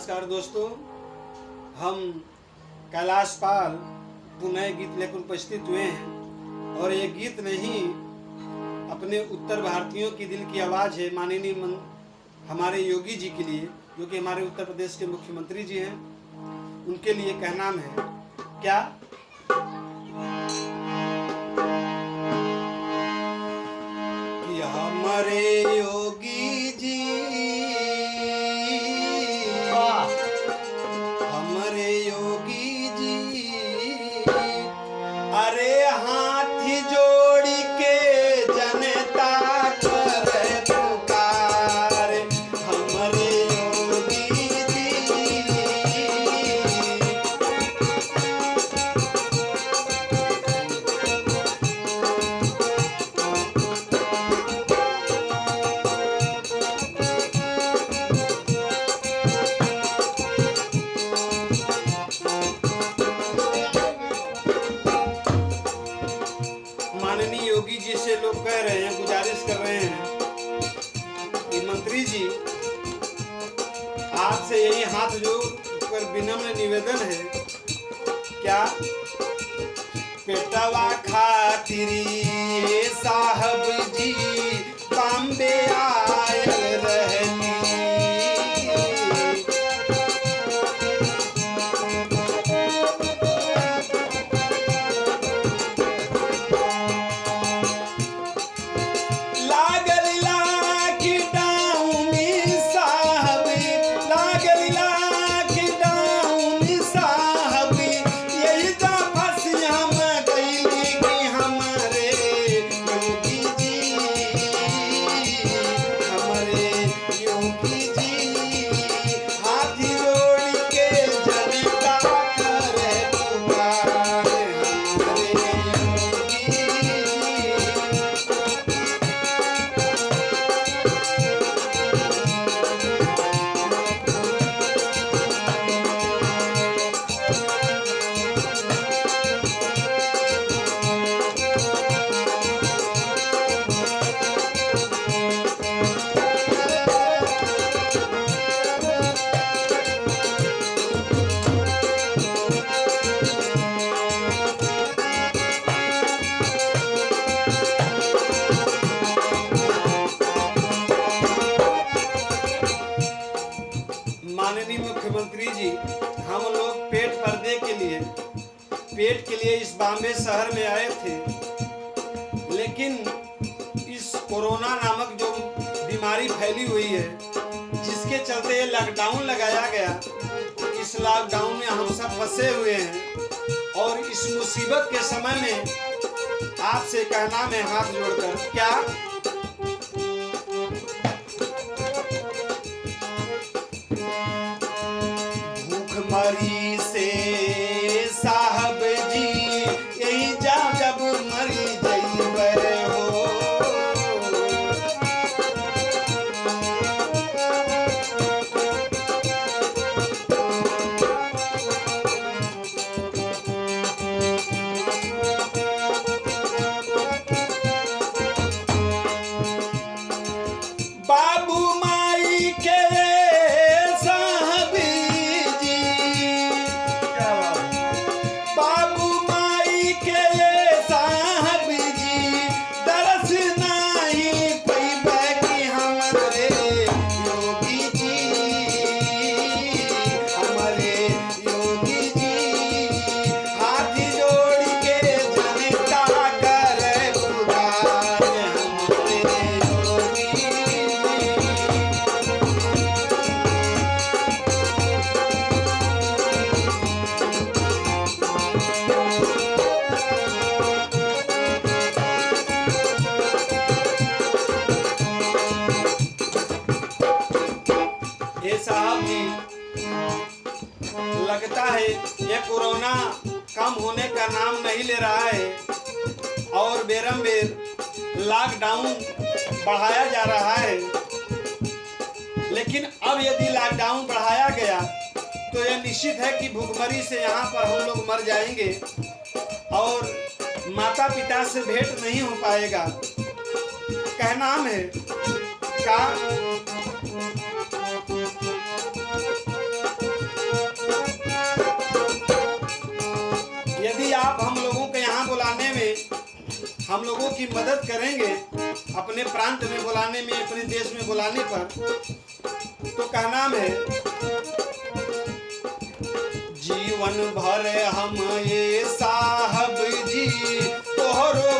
नमस्कार दोस्तों, हम कैलाश पाल पुनः गीत लेकर उपस्थित हुए हैं और ये गीत नहीं अपने उत्तर भारतीयों की दिल की आवाज़ है माननीय हमारे योगी जी के लिए, जो कि हमारे उत्तर प्रदेश के मुख्यमंत्री जी हैं। उनके लिए कहना है क्या कि हमारे योगी जी, हमारे योगी जी, अरे हाथ जोड़ के जनता करे पुकार, हमारे योगी जी। माननीय योगी जी से लोग कह रहे हैं, गुजारिश कर रहे हैं कि मंत्री जी आपसे यही हाथ जोड़कर विनम्र निवेदन है, क्या पेटवा खातिरी साहब जी बॉम्बे आयल रहनी, माननीय मुख्यमंत्री जी, हम लोग पेट के लिए इस बॉम्बे शहर में आए थे, लेकिन इस कोरोना नामक जो बीमारी फैली हुई है, जिसके चलते लॉकडाउन लगाया गया, इस लॉकडाउन में हम सब फंसे हुए हैं और इस मुसीबत के समय में आपसे कहना है हाथ जोड़कर, क्या मरी से साहब जी यही जा जब मरी जइबे हो, बाबू माई के साहब जी, लगता है ये कोरोना कम होने का नाम नहीं ले रहा है और बेरम-बेर लॉकडाउन बढ़ाया जा रहा है। लेकिन अब यदि लॉकडाउन बढ़ाया गया तो यह निश्चित है कि भूखमरी से यहाँ पर हम लोग मर जाएंगे और माता पिता से भेंट नहीं हो पाएगा। कहना है का हम लोगों की मदद करेंगे अपने प्रांत में बुलाने में, अपने देश में बुलाने पर। तो क्या नाम है, जीवन भर हम ये साहब जी तोहरो